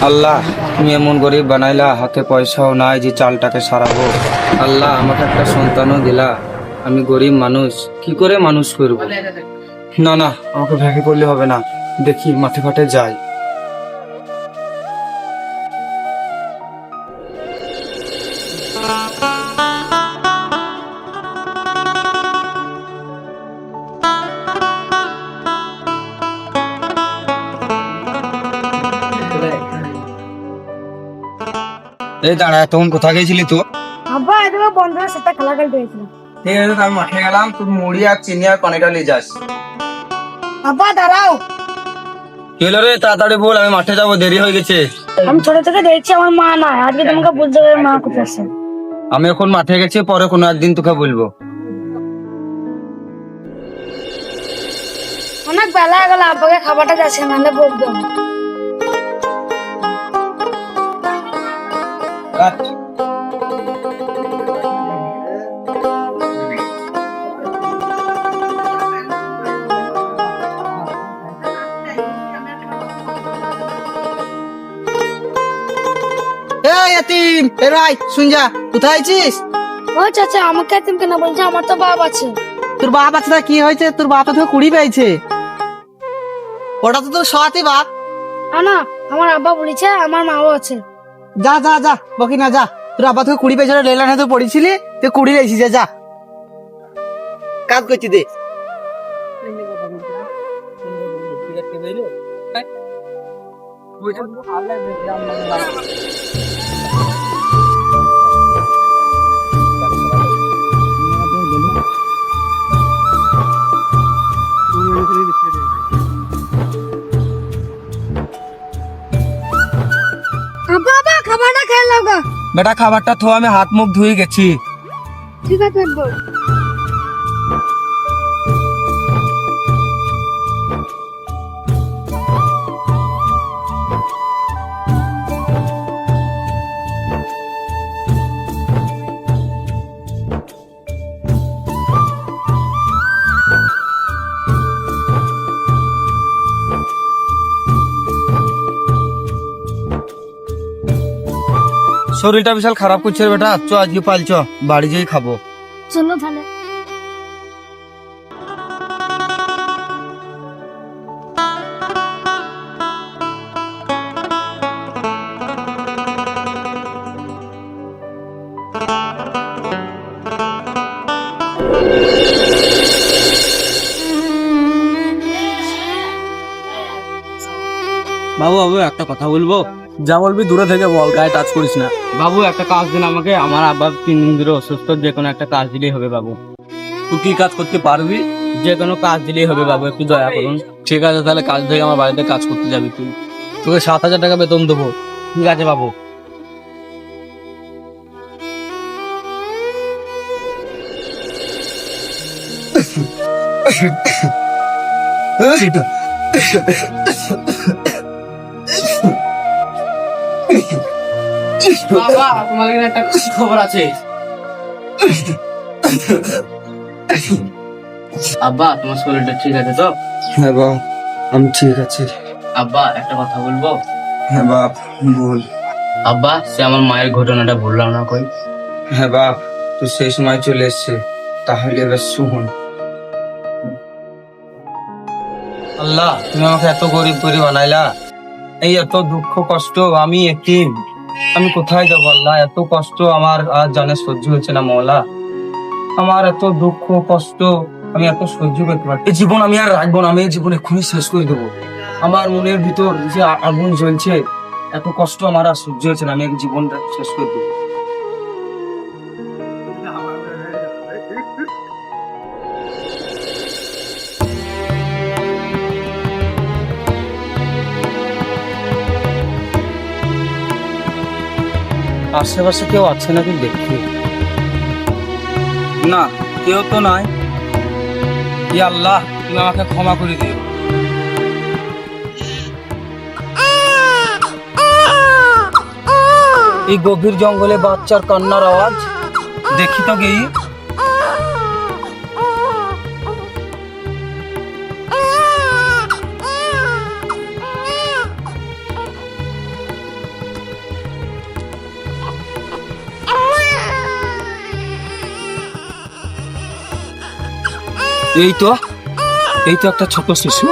আল্লাহ, তুমি এমন গরিব বানাইলা, হাতে পয়সাও নাই যে চালটাকে সারাবো। আল্লাহ, আমাকে একটা সন্তানও দিলা, আমি গরিব মানুষ, কি করে মানুষ করব? না না, আমাকে ভেঙে পড়লে হবে না, দেখি মাঠে ফাটে যাই। এই দাঁড়া, তখন কোথায় গেছিলি তো? আব্বা এদিকে বন্ধুদের সাথে খেলা খেলতে গেছিলাম। ঠিক আছে, আমি মাঠে গেলাম, তুই মুড়ি আর চিনি আর পানিটা নিয়ে যাস। আব্বা দাঁড়াও, কি হলো রে? তাড়াতাড়ি বল, আমি মাঠে যাবো, দেরি হয়ে গেছে। আমি ছোট থেকে দেখছি আমার মা নাই, আজকে তোমাকে বলতে হবে মা কোথায় আছে। আমি এখন মাঠে গেছি, পরে কোনো একদিন তোকে বলবো। অনেক বেলা হয়ে গেল, আব্বাকে খাবারটা যাচ্ছে নাহলে বলবো। শুন যা, কোথায় আছিস? ও চাচা, আমাকে তুমি কেন বলছো? আমার তো বাপ আছে। তোর বাপ আছে না, কি হয়েছে? তোর বাপ তো কুড়ি পেয়েছে, ওটা তো তোর সহাতি বাপ। না, আমার আব্বা বলেছে আমার মাও আছে। যা যা যা, বকি না, যা। তোর আব্বা তোকে কুড়ি পেয়েছে, লেলা না তো পড়েছিলি, তুই কুড়ি পেয়েছিস, যা যা, কাজ করছি দে। আব্বা আব্বা খাবারটা খেয়ে লাগা। বেটা, খাবারটা থো, আমি হাত মুখ ধুয়ে গেছি। ঠিক আছে আব্বা। শরীরটা বিশাল খারাপ করছে রে বেটা, চ আজকে পালছ, বাড়ি যেই খাবো। চলো তাহলে। বাবু বাবু, একটা কথা বলবো। যা বলবি দূরে থেকে বল, গায়ে টাচ করিস না। বাবু, একটা কাজ দিন আমাকে, আমার আব্বা 3 দিন ধরে অসুস্থ, যে কোনো একটা কাজ দিলেই হবে বাবু। তুই কি কাজ করতে পারবি? যে কোনো কাজ দিলেই হবে বাবু, একটু দয়া করুন। ঠিক আছে, তাহলে কাজ থেকে আমার বাড়িতে কাজ করতে যাবি তুই। তোকে 7,000 টাকা বেতন দেবো। ঠিক আছে বাবু। বাবা, তোমার একটা খুশি খবর আছে। আব্বা, তোমার শরীরটা ঠিক আছে তো? হ্যাঁ বাপ, আমি ঠিক আছি। আব্বা, একটা কথা বলবো? হ্যাঁ বাপ, বল। আব্বা, সে আমার মায়ের ঘটনাটা বললাম না কই? হ্যাঁ বাপ, তুই সেই সময় চলে এসছে, তাহলে এবার শুন। আল্লাহ, তুমি আমাকে এত গরিব করে বানাইলা, এই এত দুঃখ কষ্ট, আমি এতিম, আমি কোথায় যাবো আল্লাহ? এত কষ্ট আমার আর জানে সহ্য হচ্ছে না মওলা। আমার এত দুঃখ কষ্ট আমি এত সহ্য করতে পারি? এই জীবন আমি আর রাখবো না, আমি এই জীবন এক্ষুনি শেষ করে দেবো। আমার মনের ভিতর যে আগুন জ্বলছে, এত কষ্ট আমার আর সহ্য হচ্ছে না, আমি এই জীবনটা শেষ করে দেবো। আশেপাশে কেউ আছে নাকি দেখি। না, কেউ তো নাই। ইয়া আল্লাহ, তুমি আমাকে ক্ষমা করে দিও। এই গভীর জঙ্গলে বাচ্চার কান্নার আওয়াজ, দেখি তো গিয়ে। এই তো একটা ছোট শিশু।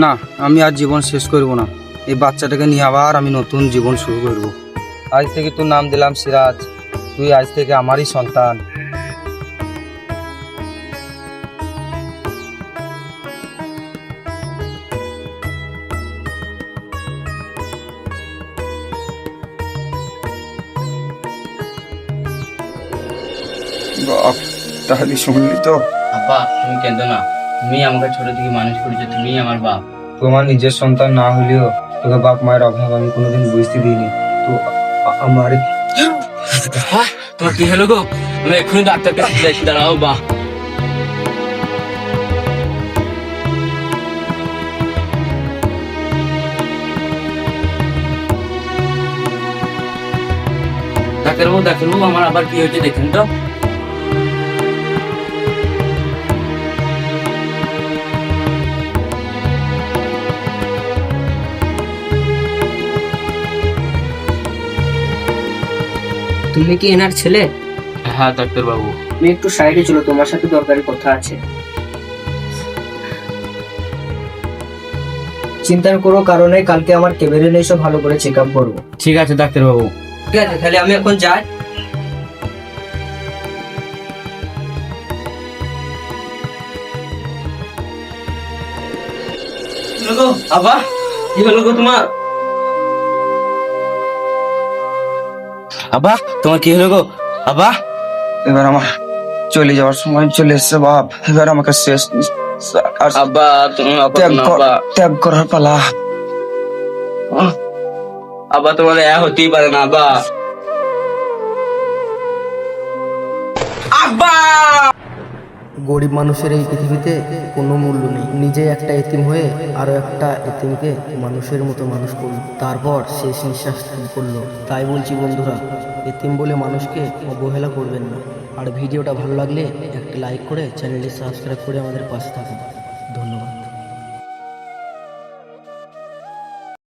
না, আমি আর জীবন শেষ করব না। এই বাচ্চাটাকে নিয়ে আবার আমি নতুন জীবন শুরু করব। আজ থেকে তোর নাম দিলাম সিরাজ, তুই আজ থেকে আমারই সন্তান। বাপ, তাহলে শুনলি তো? আব্বা, তুমি কেঁদো না। তুমি আমাকে ছোট থেকে মানুষ করেছো, তুমি আমার বাপ। তোমার নিজের সন্তান না হলেও তোকে বাপ মায়ের অভাব আমি কোনোদিন বুঝতে দিইনি। তো আমার তোমার কি হলো গো? আমি এক্ষুনি ডাক্তারকে যাচ্ছি, দাঁড়াও বা। ডাক্তারবাবু, আমার আবার কি হয়েছে দেখেন তো। তুমি কি এনার ছেলে? হ্যাঁ ডাক্তারবাবু। তুমি একটু সাইডে চলো, তোমার সাথে দরকারি কথা আছে। চিন্তার কোনো কারণে কালকে আমার কেবিনে এসে ভালো করে চেক আপ করবো। ঠিক আছে ডাক্তারবাবু। ঠিক আছে, তাহলে আমি এখন যাই। আবা, কি হলো গো তোমার? আবা, তোমার কি হলো গো? আবা, এবার আমার চলে যাওয়ার সময় চলে এসছে বাপ। এবার আমাকে শেষ আর আব্বা তুমি ত্যাগ করার পালা। আবা, তোমার এ হতেই পারে না আবা। গরিব মানুষের এই পৃথিবীতে কোনো মূল্য নেই। নিজে একটা এতিম হয়ে আরো একটা এতিমকে মানুষের মতো মানুষ করলো, তারপর শেষ নিঃশ্বাস ত্যাগ করলো। তাই বলছি বন্ধুরা, এতিম বলে মানুষকে অবহেলা করবেন না। আর ভিডিওটা ভালো লাগলে একটা লাইক করে চ্যানেলটি সাবস্ক্রাইব করে আমাদের পাশে থাকুন।